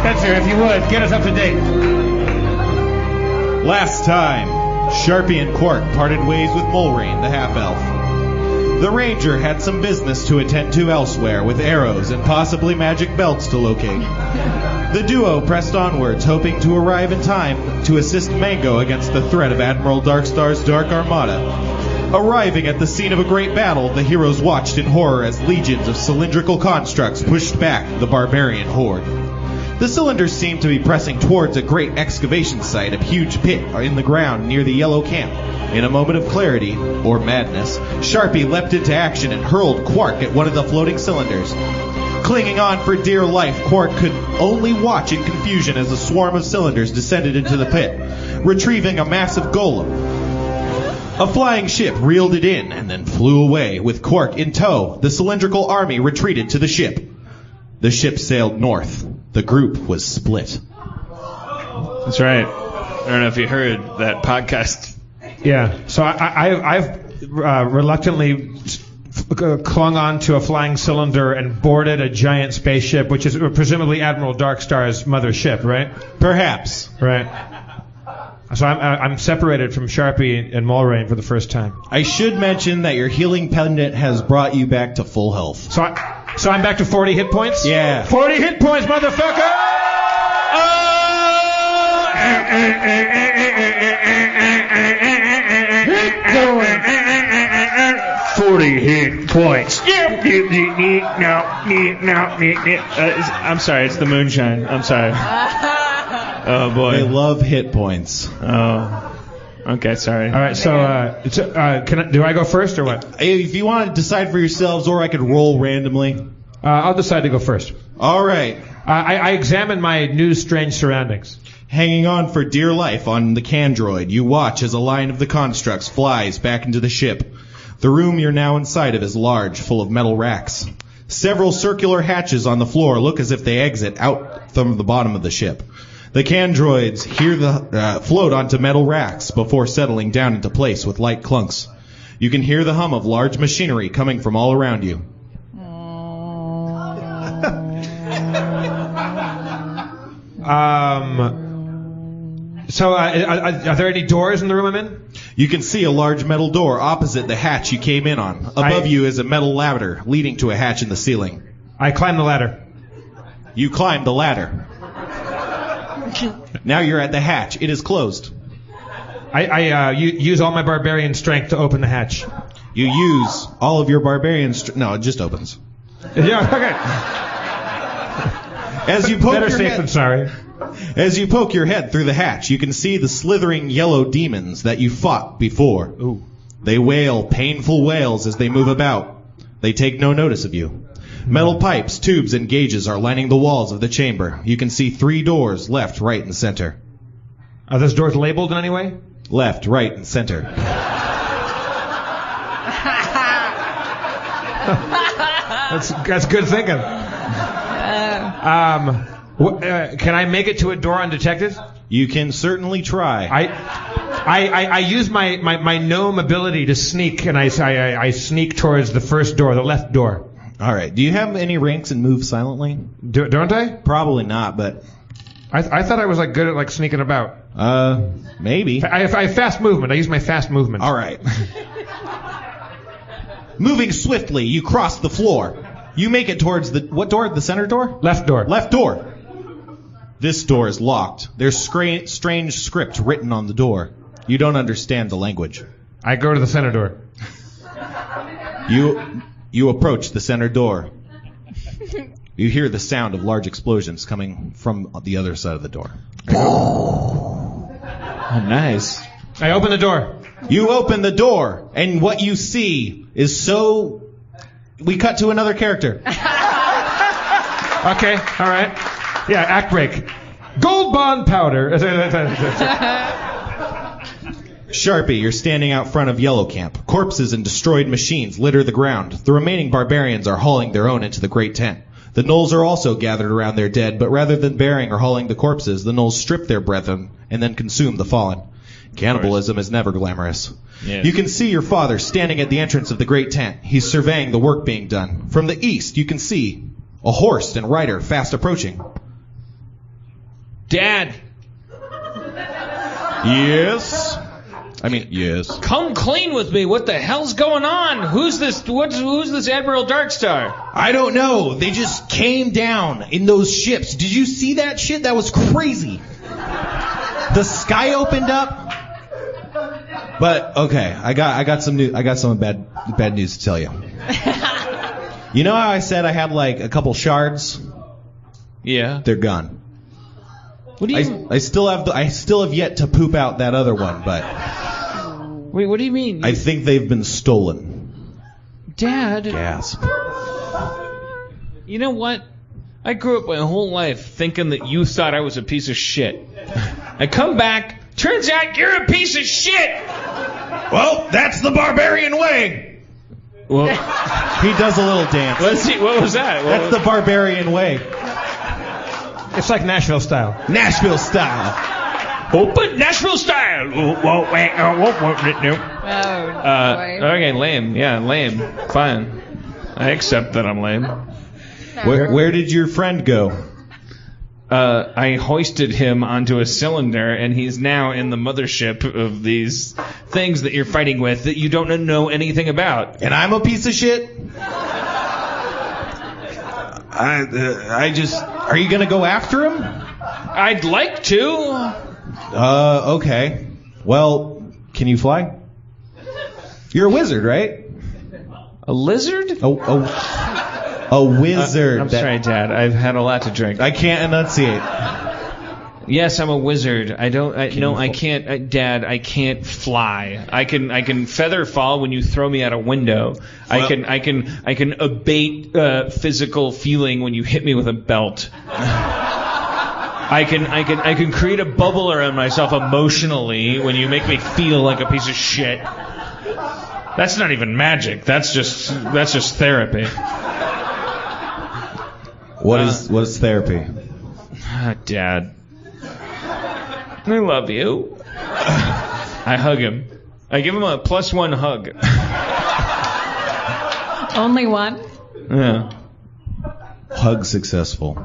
Spencer, if you would, get us up to date. Last time, Sharpie and Quark parted ways with Mulrain, the half-elf. The Ranger had some business to attend to elsewhere, with arrows and possibly magic belts to locate. The duo pressed onwards, hoping to arrive in time to assist Mango against the threat of Admiral Darkstar's Dark Armada. Arriving at the scene of a great battle, the heroes watched in horror as legions of cylindrical constructs pushed back the barbarian horde. The cylinders seemed to be pressing towards a great excavation site, a huge pit in the ground near the yellow camp. In a moment of clarity, or madness, Sharpie leapt into action and hurled Quark at one of the floating cylinders. Clinging on for dear life, Quark could only watch in confusion as a swarm of cylinders descended into the pit, retrieving a massive golem. A flying ship reeled it in and then flew away. With Quark in tow, the cylindrical army retreated to the ship. The ship sailed north. The group was split. That's right. I don't know if you heard that podcast. Yeah. So I've reluctantly clung on to a flying cylinder and boarded a giant spaceship, which is presumably Admiral Darkstar's mother ship, right? Perhaps. Right. So I'm separated from Sharpie and Mulrain for the first time. I should mention that your healing pendant has brought you back to full health. So I'm back to 40 hit points? Yeah. 40 hit points, motherfucker! Hit points. 40 hit points. I'm sorry, it's the moonshine. I'm sorry. Oh, boy. They love hit points. Oh. Okay, sorry. All right, so do I go first or what? If you want to decide for yourselves, or I could roll randomly. I'll decide to go first. All right. I examine my new strange surroundings. Hanging on for dear life on the Candroid, you watch as a line of the constructs flies back into the ship. The room you're now inside of is large, full of metal racks. Several circular hatches on the floor look as if they exit out from the bottom of the ship. The Candroids float onto metal racks before settling down into place with light clunks. You can hear the hum of large machinery coming from all around you. So are there any doors in the room I'm in? You can see a large metal door opposite the hatch you came in on. Above you is a metal ladder leading to a hatch in the ceiling. I climb the ladder. You climb the ladder. Now you're at the hatch. It is closed. I use all my barbarian strength to open the hatch. You use all of your barbarian No, it just opens. Yeah, okay. As you poke Better your safe head, than sorry. As you poke your head through the hatch, you can see the slithering yellow demons that you fought before. Ooh. They wail painful wails as they move about. They take no notice of you. Metal pipes, tubes, and gauges are lining the walls of the chamber. You can see 3 doors, left, right, and center. Are those doors labeled in any way? Left, right, and center. That's good thinking. Can I make it to a door undetected? You can certainly try. I use my gnome ability to sneak, and I sneak towards the first door, the left door. All right. Do you have any ranks and move silently? Don't I? Probably not, but I thought I was good at sneaking about. Maybe. I have fast movement. I use my fast movement. All right. Moving swiftly, you cross the floor. You make it towards what door? The center door? Left door. Left door. This door is locked. There's strange script written on the door. You don't understand the language. I go to the center door. You approach the center door. You hear the sound of large explosions coming from the other side of the door. Oh, nice. I open the door. You open the door, and what you see is so... We cut to another character. Okay, all right. Yeah, act break. Gold bond powder. Sharpie, you're standing out front of Yellow Camp. Corpses and destroyed machines litter the ground. The remaining barbarians are hauling their own into the great tent. The gnolls are also gathered around their dead, but rather than burying or hauling the corpses, the gnolls strip their brethren and then consume the fallen. Cannibalism is never glamorous. Yes. You can see your father standing at the entrance of the great tent. He's surveying the work being done. From the east, you can see a horse and rider fast approaching. Dad. Yes. Yes. Come clean with me. What the hell's going on? Who's this Admiral Darkstar? I don't know. They just came down in those ships. Did you see that shit? That was crazy. The sky opened up. But okay, I got some bad news to tell you. You know how I said I had like a couple shards? Yeah. They're gone. What do you? I still have yet to poop out that other one, but. Wait, what do you mean? I think they've been stolen. Dad. Gasp. You know what? I grew up my whole life thinking that you thought I was a piece of shit. I come back, turns out you're a piece of shit! Well, that's the barbarian way! Well, he does a little dance. Let's see, what was that? That's the barbarian way. It's like Nashville style. Nashville style. Open Nashville style! Okay, lame. Yeah, lame. Fine. I accept that I'm lame. Where did your friend go? I hoisted him onto a cylinder, and he's now in the mothership of these things that you're fighting with that you don't know anything about. And I'm a piece of shit? Are you gonna go after him? I'd like to. Okay. Well, can you fly? You're a wizard, right? A lizard? A wizard. I'm sorry, Dad. I've had a lot to drink. I can't enunciate. Yes, I'm a wizard. I can't. Dad, I can't fly. I can feather fall when you throw me out a window. Well, I can abate physical feeling when you hit me with a belt. I can create a bubble around myself emotionally when you make me feel like a piece of shit. That's not even magic. That's just therapy. What is therapy? Dad, I love you. I hug him. I give him a +1 hug. Only one? Yeah. Hug successful.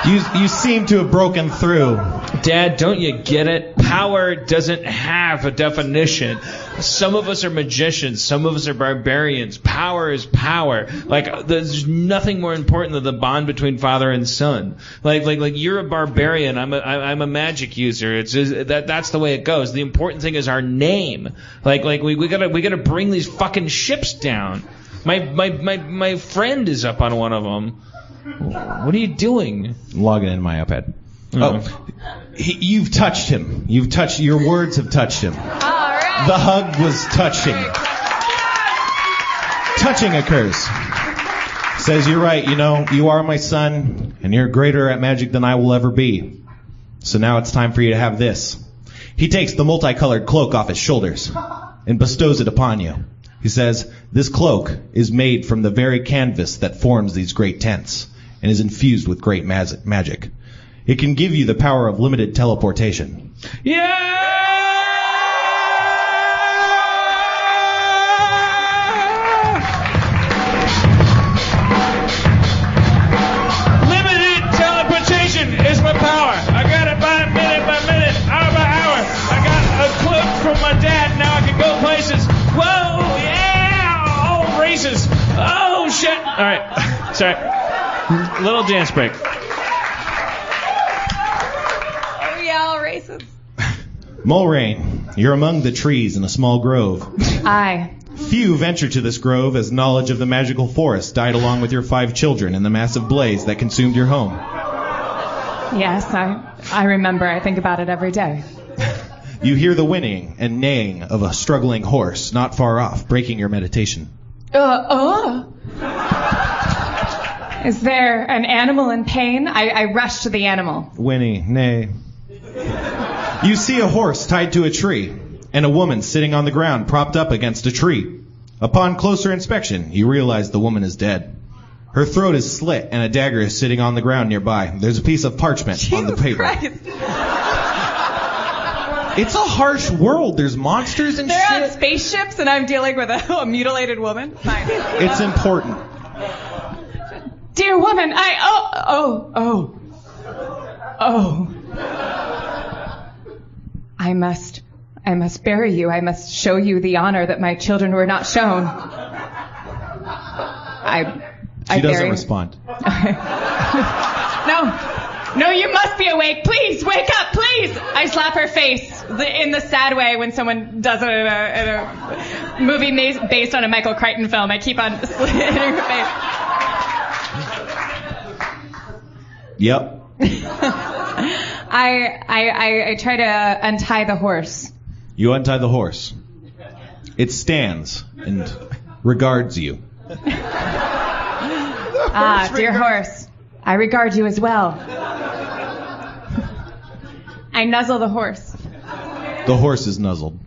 You seem to have broken through. Dad, don't you get it? Power doesn't have a definition. Some of us are magicians. Some of us are barbarians. Power is power. Like, there's nothing more important than the bond between father and son. Like you're a barbarian. I'm a magic user. It's just, that's the way it goes. The important thing is our name. Like we gotta bring these fucking ships down. My friend is up on one of them. What are you doing? I'm logging in my iPad. You've touched him. Your words have touched him. All right. The hug was touching. Touching occurs. Says, you're right, you are my son, and you're greater at magic than I will ever be. So now it's time for you to have this. He takes the multicolored cloak off his shoulders and bestows it upon you. He says, this cloak is made from the very canvas that forms these great tents and is infused with great magic. It can give you the power of limited teleportation. Yeah! Limited teleportation is my power. I got it by minute, hour by hour. I got a cloak from my dad. Now I can go places. Whoa, yeah! Oh, races. Oh, shit. All right. Sorry. Little dance break. Oh, yeah, all races. Mulrain, you're among the trees in a small grove. Aye. Few venture to this grove as knowledge of the magical forest died along with your 5 children in the massive blaze that consumed your home. Yes, I remember. I think about it every day. You hear the whinnying and neighing of a struggling horse not far off, breaking your meditation. Is there an animal in pain? I rush to the animal. Whinny, neigh. You see a horse tied to a tree, and a woman sitting on the ground propped up against a tree. Upon closer inspection, you realize the woman is dead. Her throat is slit, and a dagger is sitting on the ground nearby. There's a piece of parchment on the paper. Christ. It's a harsh world. There's monsters and They're shit. on spaceships, and I'm dealing with a mutilated woman. Fine. It's important. Dear woman, Oh. I must bury you. I must show you the honor that my children were not shown. She doesn't respond. No, you must be awake. Please, wake up, please. I slap her face in the sad way when someone does it in a movie based on a Michael Crichton film. I keep on hitting her face. Yep. I try to untie the horse. You untie the horse. It stands and regards you. Dear horse, I regard you as well. I nuzzle the horse. The horse is nuzzled.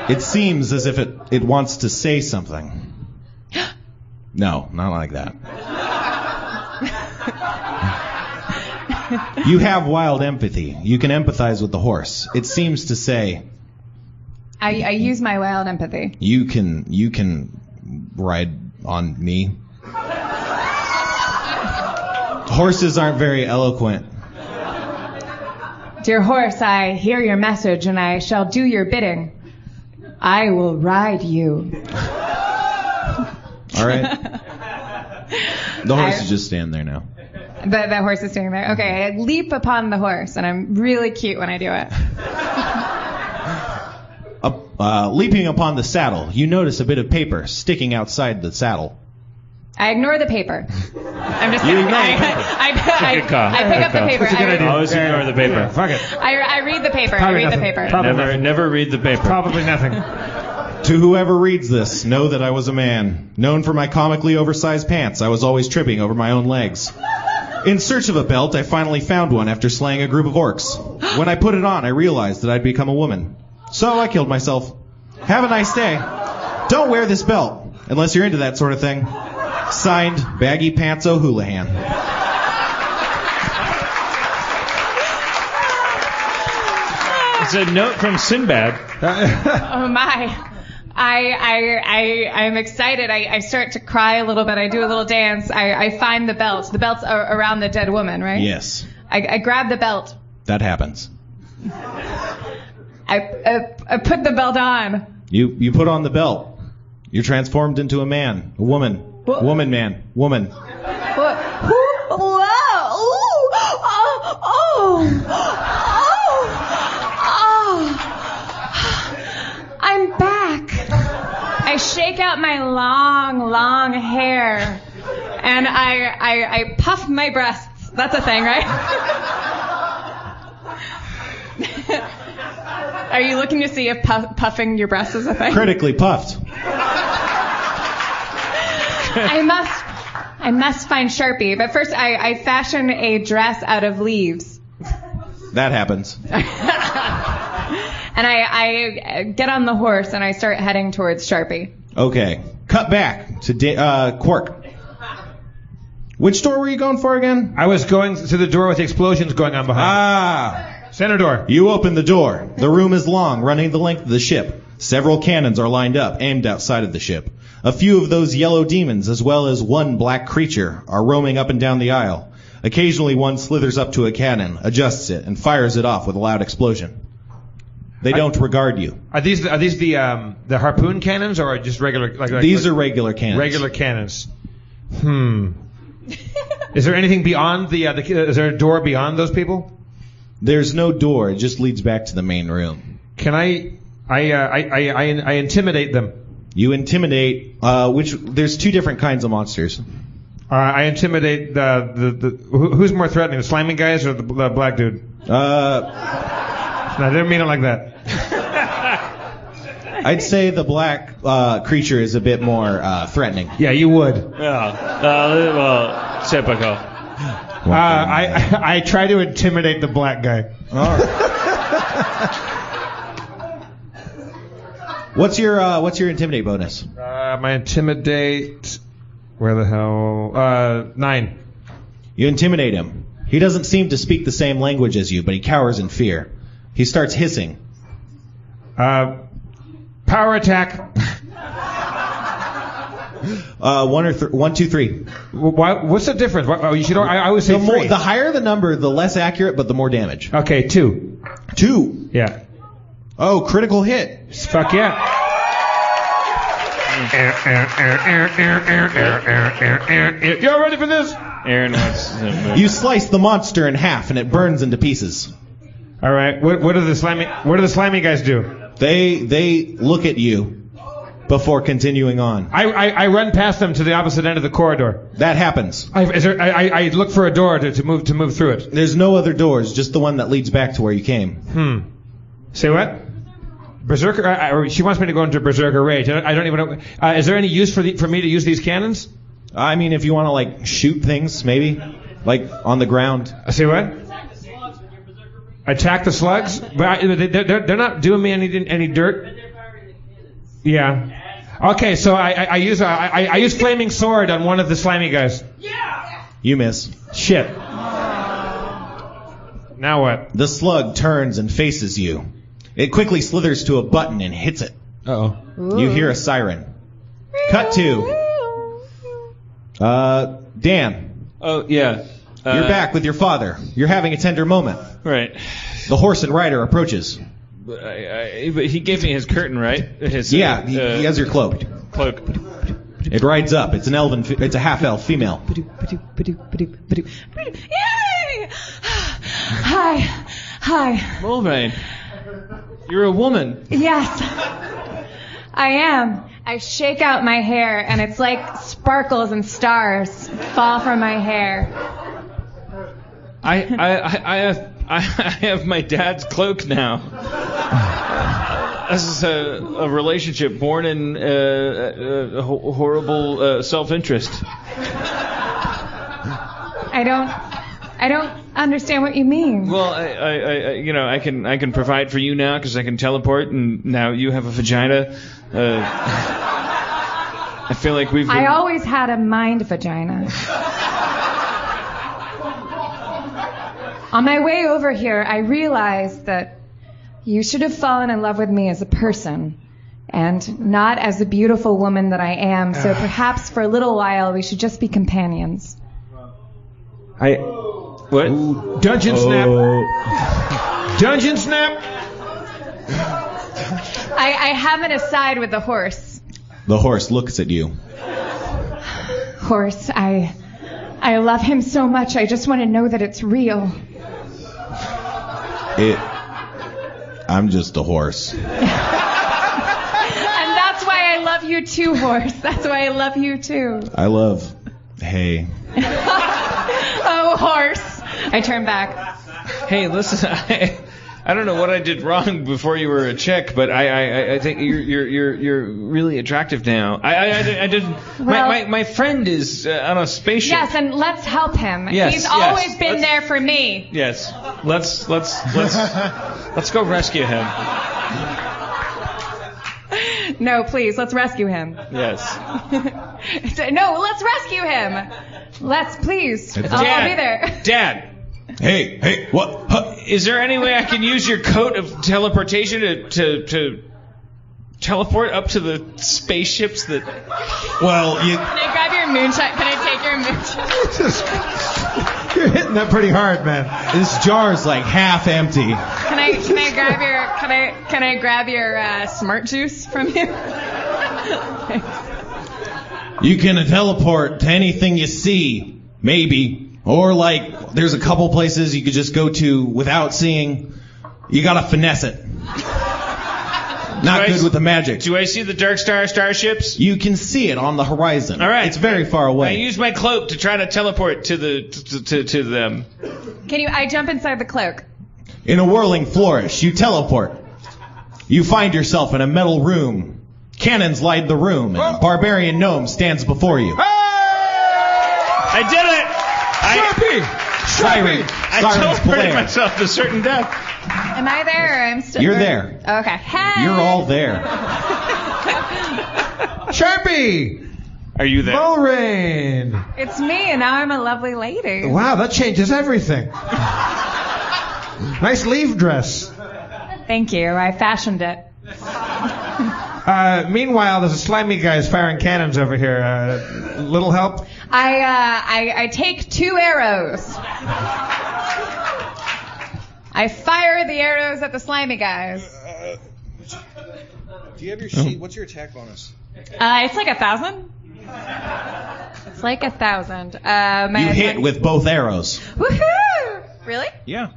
It seems as if it wants to say something. No, not like that. You have wild empathy. You can empathize with the horse. It seems to say... I use my wild empathy. You can ride on me. Horses aren't very eloquent. Dear horse, I hear your message and I shall do your bidding. I will ride you. All right. The horse is just standing there now. The horse is standing there. Okay, I leap upon the horse, and I'm really cute when I do it. Leaping upon the saddle, you notice a bit of paper sticking outside the saddle. I ignore the paper. I'm just kidding. I pick up the paper. That's a good idea. Always ignore the paper. Yeah, fuck it. I read the paper. Probably I read nothing. the paper. Probably Never read the paper. Probably nothing. To whoever reads this, know that I was a man. Known for my comically oversized pants, I was always tripping over my own legs. In search of a belt, I finally found one after slaying a group of orcs. When I put it on, I realized that I'd become a woman. So I killed myself. Have a nice day. Don't wear this belt, unless you're into that sort of thing. Signed, Baggy Pants O'Houlihan. It's a note from Sinbad. Oh my. I'm excited. I start to cry a little bit. I do a little dance. I find the belt. The belt's around the dead woman, right? Yes. I grab the belt. That happens. I put the belt on. You put on the belt. You're transformed into a man. A woman. What? Woman, man. Woman. What? Whoa! Ooh! I'm back. I shake out my long hair, and I puff my breasts. That's a thing, right? Are you looking to see if puffing your breasts is a thing? Critically puffed. I must find Sharpie, but first I fashion a dress out of leaves. That happens. And I get on the horse and I start heading towards Sharpie. Okay. Cut back to Quark. Which door were you going for again? I was going to the door with the explosions going on behind. Center door. You open the door. The room is long, running the length of the ship. Several cannons are lined up, aimed outside of the ship. A few of those yellow demons, as well as one black creature, are roaming up and down the aisle. Occasionally one slithers up to a cannon, adjusts it, and fires it off with a loud explosion. They don't regard you. Are these the harpoon cannons or just regular? These are regular cannons. Regular cannons. Is there anything beyond is there a door beyond those people? There's no door. It just leads back to the main room. Can I intimidate them? You intimidate. There's two different kinds of monsters. I intimidate who's more threatening, the slimy guys or the black dude? No, I didn't mean it like that. I'd say the black creature is a bit more threatening. Yeah, you would. Well, typical. I try to intimidate the black guy. All right. What's your intimidate bonus? My intimidate. Where the hell? 9. You intimidate him. He doesn't seem to speak the same language as you, but he cowers in fear. He starts hissing. Power attack. 1, 2, 3. What's the difference? I always say three. The higher the number, the less accurate, but the more damage. Okay, 2. 2. Yeah. Oh, critical hit. Fuck yeah. Y'all ready for this? Aaron wants to move. You slice the monster in half, and it burns into pieces. All right. What do the slimy guys do? They look at you before continuing on. I run past them to the opposite end of the corridor. That happens. I look for a door to move through it. There's no other doors, just the one that leads back to where you came. Say what? Berserker? She wants me to go into Berserker Rage. I don't even know. Is there any use for me to use these cannons? I mean, if you want to, like, shoot things, maybe. Like, on the ground. Say what? Attack the slugs? But they're not doing me any dirt? Yeah. Okay, so I use Flaming Sword on one of the slimy guys. Yeah! You miss. Shit. Now what? The slug turns and faces you. It quickly slithers to a button and hits it. Uh-oh. You hear a siren. Cut to... Dan. Oh, yeah. You're back with your father. You're having a tender moment. Right. The horse and rider approaches. But he gave me his curtain, right? He has your cloak. Cloak. It rides up. It's it's a half-elf female. Yay! Hi. Mulrain, you're a woman. Yes, I am. I shake out my hair, and it's like sparkles and stars fall from my hair. I have my dad's cloak now. This is a relationship born in horrible self-interest. I don't understand what you mean. Well, I can provide for you now because I can teleport, and now you have a vagina. I feel like we've. I always had a mind vagina. On my way over here, I realized that you should have fallen in love with me as a person and not as the beautiful woman that I am. So perhaps for a little while we should just be companions. What? Ooh, Dungeon Snap. Dungeon Snap. I have an aside with the horse. The horse looks at you. Horse, I love him so much. I just want to know that it's real. I'm just a horse. And that's why I love you too, horse. That's why I love you too. I love hay. Oh, horse. I turn back. Hey, listen, I don't know what I did wrong before you were a chick, but I think you're really attractive now. I didn't. Well, my friend is on a spaceship. Yes, and let's help him. Yes, He's always been there for me. Yes. Let's go rescue him. No, please, let's rescue him. Yes. No, let's rescue him. Let's, please. I'll be there. Dad. Hey, what? Huh? Is there any way I can use your coat of teleportation to teleport up to the spaceships that... Well, Can I grab your moonshine? Can I take your moonshine? You're hitting that pretty hard, man. This jar's like half empty. Can I grab your smart juice from you? You can teleport to anything you see, maybe. Or, like, there's a couple places you could just go to without seeing. You gotta finesse it. Not good with the magic. Do I see the Dark Star starships? You can see it on the horizon. All right. It's very far away. I use my cloak to try to teleport to them. I jump inside the cloak. In a whirling flourish, you teleport. You find yourself in a metal room. Cannons light the room, and a barbarian gnome stands before you. I did it! Sharpie! I teleported myself to certain death. Am I there? Or I'm still. You're there. Okay. Hey. You're all there. Sharpie! Are you there? Mulrain! It's me, and now I'm a lovely lady. Wow, that changes everything. Nice leaf dress. Thank you. I fashioned it. Meanwhile, there's a slimy guy's firing cannons over here. Little help? I take 2 arrows. I fire the arrows at the slimy guys. Do you have your sheet? What's your attack bonus? It's like 1,000. It's like 1,000. You hit with both arrows. Woohoo! Really? Yeah.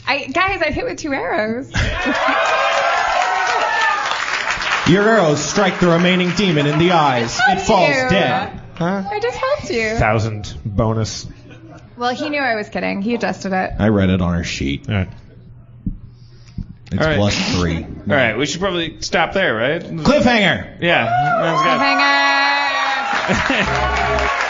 Guys, I've hit with 2 arrows. Your arrows strike the remaining demon in the eyes. It falls dead. Huh? I just helped you. 1,000 bonus. Well, he knew I was kidding. He adjusted it. I read it on our sheet. All right. It's All right. +3. All right, we should probably stop there, right? Cliffhanger! Yeah. That's good. Cliffhanger.